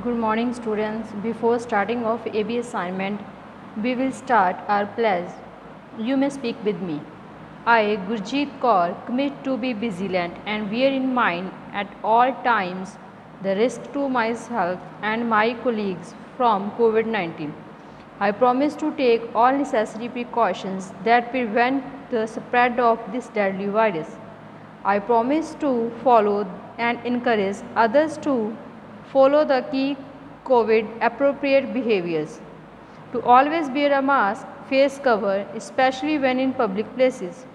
Good morning students. Before starting off AB assignment, we will start our pledge. You may speak with me. I, Gurjeet Kaur, commit to be vigilant and bear in mind at all times the risk to myself and my colleagues from COVID-19. I promise to take all necessary precautions that prevent the spread of this deadly virus. I promise to follow and encourage others to follow the key COVID appropriate behaviors. To always wear a mask, face cover, especially when in public places.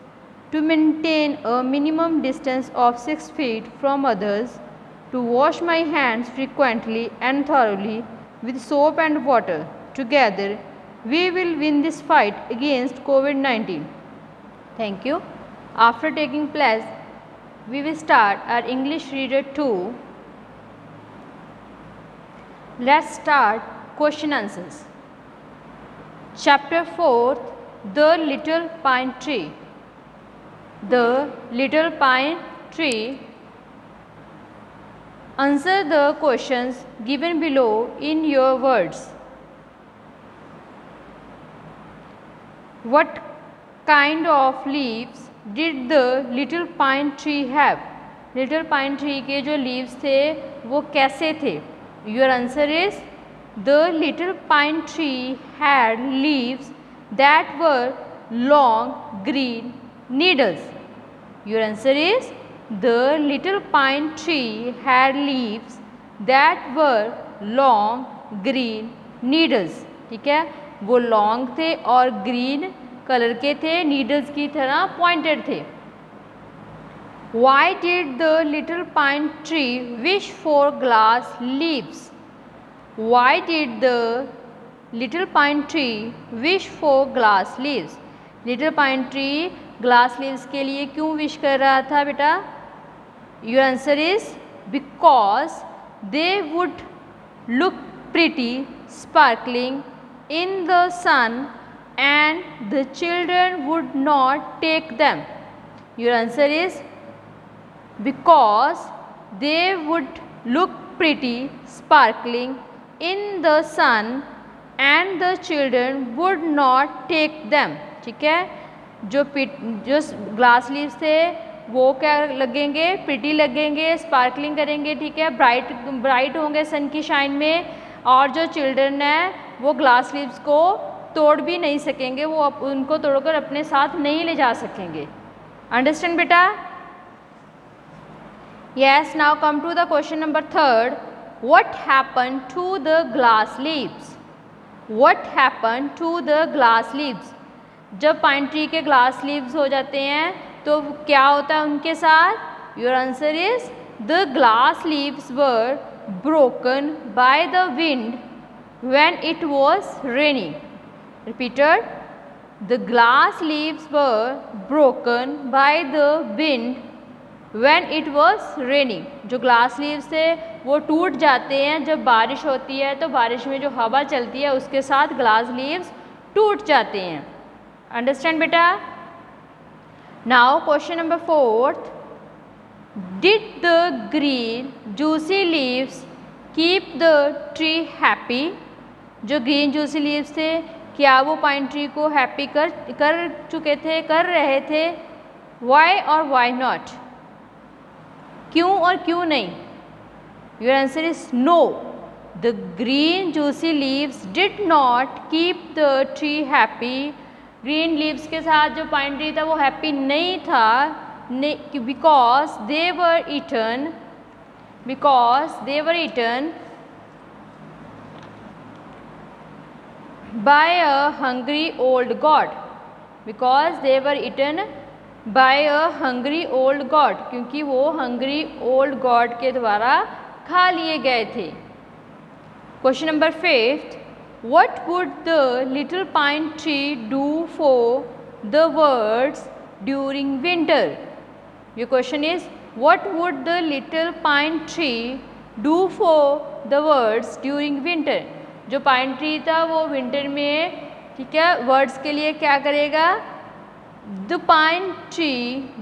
To maintain a minimum distance of 6 feet from others. To wash my hands frequently and thoroughly with soap and water. Together, we will win this fight against COVID-19. Thank you. After taking pledge, we will start our English Reader 2. Let's start question answers. Chapter 4, The Little Pine Tree. The Little Pine Tree. Answer the questions given below in your words. What kind of leaves did the little pine tree have? Little pine tree के जो leaves थे वो कैसे थे? Your answer is the little pine tree had leaves that were long green needles. Your answer is the little pine tree had leaves that were long green needles. ठीक है, वो long थे और ग्रीन कलर के थे, needles की तरह pointed थे. Why did the little pine tree wish for glass leaves? Why did the little pine tree wish for glass leaves? Little pine tree glass leaves के लिए क्यों wish कर रहा था बेटा? Your answer is because they would look pretty, sparkling in the sun and the children would not take them. Your answer is because they would look pretty, sparkling in the sun and the children would not take them. ठीक है, जो glass leaves थे वो क्या लगेंगे? Pretty लगेंगे, sparkling करेंगे. ठीक है, ब्राइट होंगे सन की शाइन में. और जो चिल्ड्रन है वो ग्लास लीव्स को तोड़ भी नहीं सकेंगे, वो उनको तोड़कर अपने साथ नहीं ले जा सकेंगे. अंडरस्टैंड बेटा? Yes, now come to the question number 3. What happened to the glass leaves? What happened to the glass leaves? जब पाइन ट्री के ग्लास लीव्स हो जाते हैं तो क्या होता है उनके साथ? Your answer is the glass leaves were broken by the wind when it was raining. Repeated. The glass leaves were broken by the wind when it was raining. जो ग्लास लीव्स थे वो टूट जाते हैं जब बारिश होती है, तो बारिश में जो हवा चलती है उसके साथ ग्लास लीव्स टूट जाते हैं. अंडरस्टैंड बेटा? Now question number 4. Did the green juicy leaves keep the tree happy? जो ग्रीन जूसी लीव्स थे क्या वो पाइन ट्री को हैप्पी कर चुके थे, कर रहे थे? वाई और वाई नॉट? क्यों और क्यों नहीं? Your answer is no. The green juicy leaves did not keep the tree happy. Green leaves के साथ जो पाइन ट्री था वो हैप्पी नहीं था, because they were eaten by a hungry old god. Because they were eaten by a hungry old god, क्योंकि वो hungry old god के द्वारा खा लिए गए थे. Question number 5. What would the little pine tree do for the birds during winter? Your question is what would the little pine tree do for the birds during winter? जो pine tree था वो winter में, ठीक है, birds के लिए क्या करेगा? The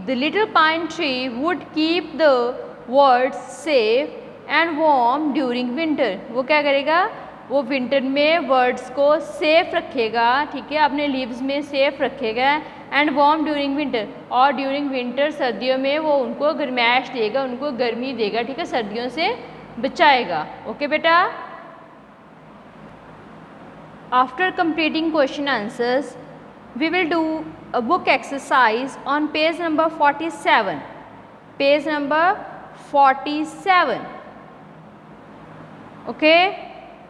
little pine tree would keep the birds safe and warm during winter. वो क्या करेगा, वो विंटर में वर्ड्स को सेफ रखेगा, ठीक है, अपने लीव्स में सेफ रखेगा। एंड वार्म ड्यूरिंग विंटर, और ड्यूरिंग विंटर सर्दियों में वो उनको गर्माइश देगा, उनको गर्मी देगा, ठीक है, सर्दियों से बचाएगा। ओके बेटा। After completing question answers we will do a book exercise on page number 47. Page number 47. Okay,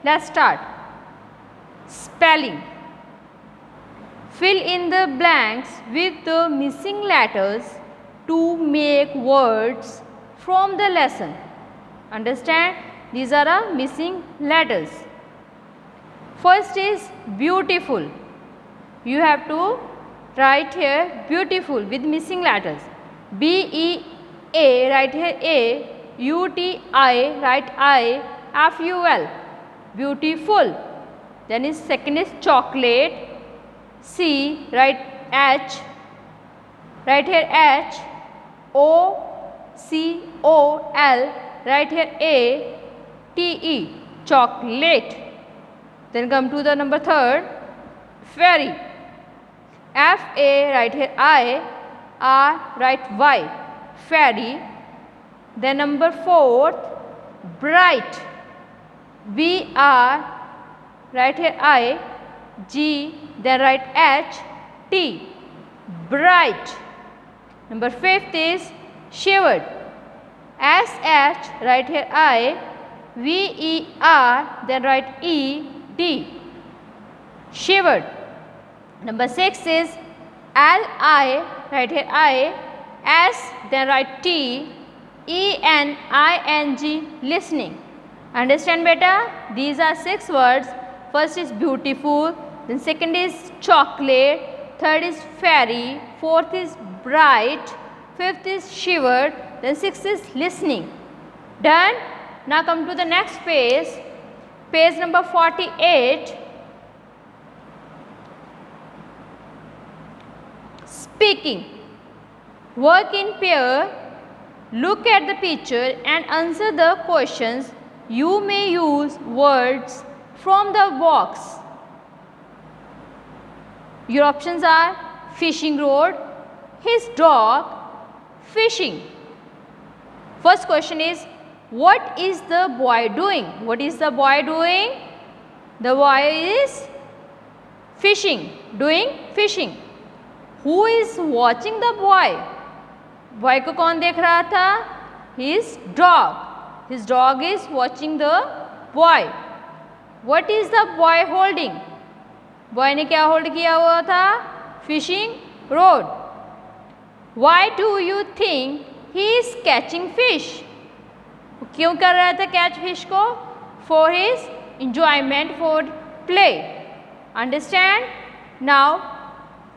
let's start. Spelling. Fill in the blanks with the missing letters to make words from the lesson. Understand? These are the missing letters. First is beautiful. You have to write here beautiful with missing letters. B-E-A, write here A, U-T-I, write I, F-U-L, beautiful. Then is second is chocolate. C, write H, write here H, O-C-O-L, write here A, T-E, chocolate. Then come to the number third, fairy. F-A, write here I, R, write Y, fairy. Then number fourth, bright. B-R, write here I, G, then write H, T, bright. Number fifth is shivered. S-H, write here I, V-E-R, then write E, D, shivered. Number 6 is L-I, write here I, S, then write T, E-N-I-N-G, listening. Understand beta? These are 6 words. First is beautiful, then second is chocolate, third is fairy, fourth is bright, fifth is shivered, then sixth is listening. Done? Now come to the next page, page number 48. Speaking. Work in pair. Look at the picture and answer the questions. You may use words from the box. Your options are fishing rod, his dog, fishing. First question is, what is the boy doing? What is the boy doing? The boy is fishing, doing fishing. Who is watching the boy? Boy को कौन देख रहा था? His dog. His dog is watching the boy. What is the boy holding? Boy ने क्या hold किया हुआ था? Fishing rod. Why do you think he is catching fish? क्यों कर रहा था catch fish को? For his enjoyment, for play. Understand? Now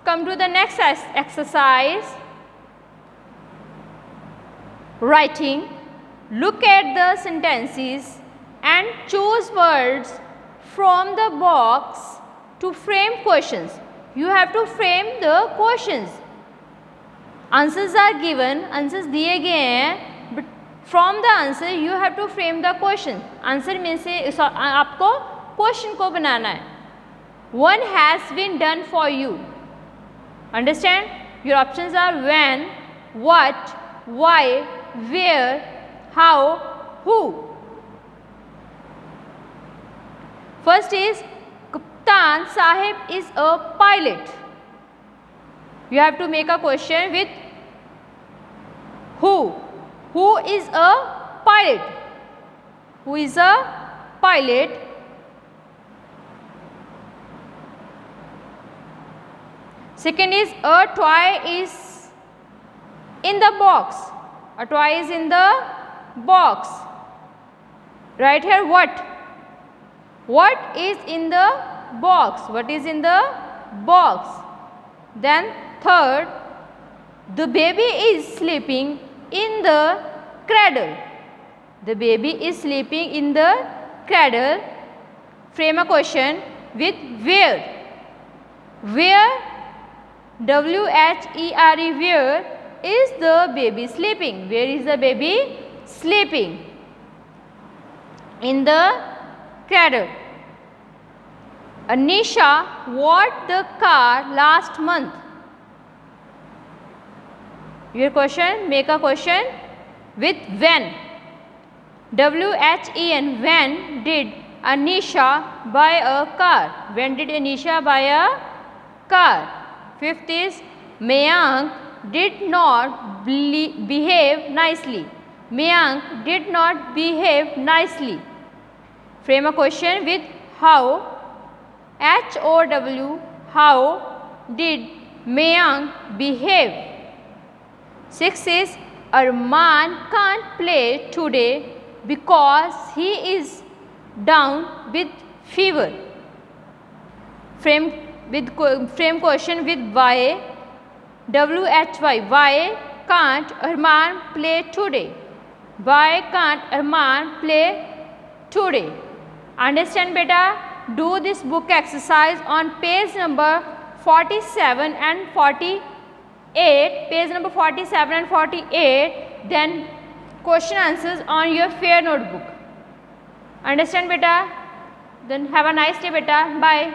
come to the next exercise. Writing. Look at the sentences and choose words from the box to frame questions. You have to frame the questions. Answers are given, answers दिए गए हैं, but from the answer you have to frame the question. Answer में से आपको question को बनाना है. One has been done for you. Understand? Your options are when, what, why, where, how, who. First is Kaptan Sahib is a pilot. You have to make a question with who. Who is a pilot? Who is a pilot? Second is a toy is in the box. A toy is in the box. Right here what? What is in the box? What is in the box? Then third, the baby is sleeping in the cradle. The baby is sleeping in the cradle. Frame a question with where. Where, W-H-E-R-E, where is the baby sleeping? Where is the baby sleeping? in the cradle. Anisha bought the car last month. Your question, make a question with when. WHEN, when did Anisha buy a car? When did Anisha buy a car? Fifth is Mayank did not behave nicely. Mayank did not behave nicely. Frame a question with how. HOW, how did Mayank behave? Sixth is Arman can't play today because he is down with fever. Frame question with why. WHY, why can't Arman play today? Why can't Arman play today? Understand beta? Do this book exercise on page number 47 and 48. Page number 47 and 48. Then question answers on your fair notebook. Understand beta? Then have a nice day beta. Bye.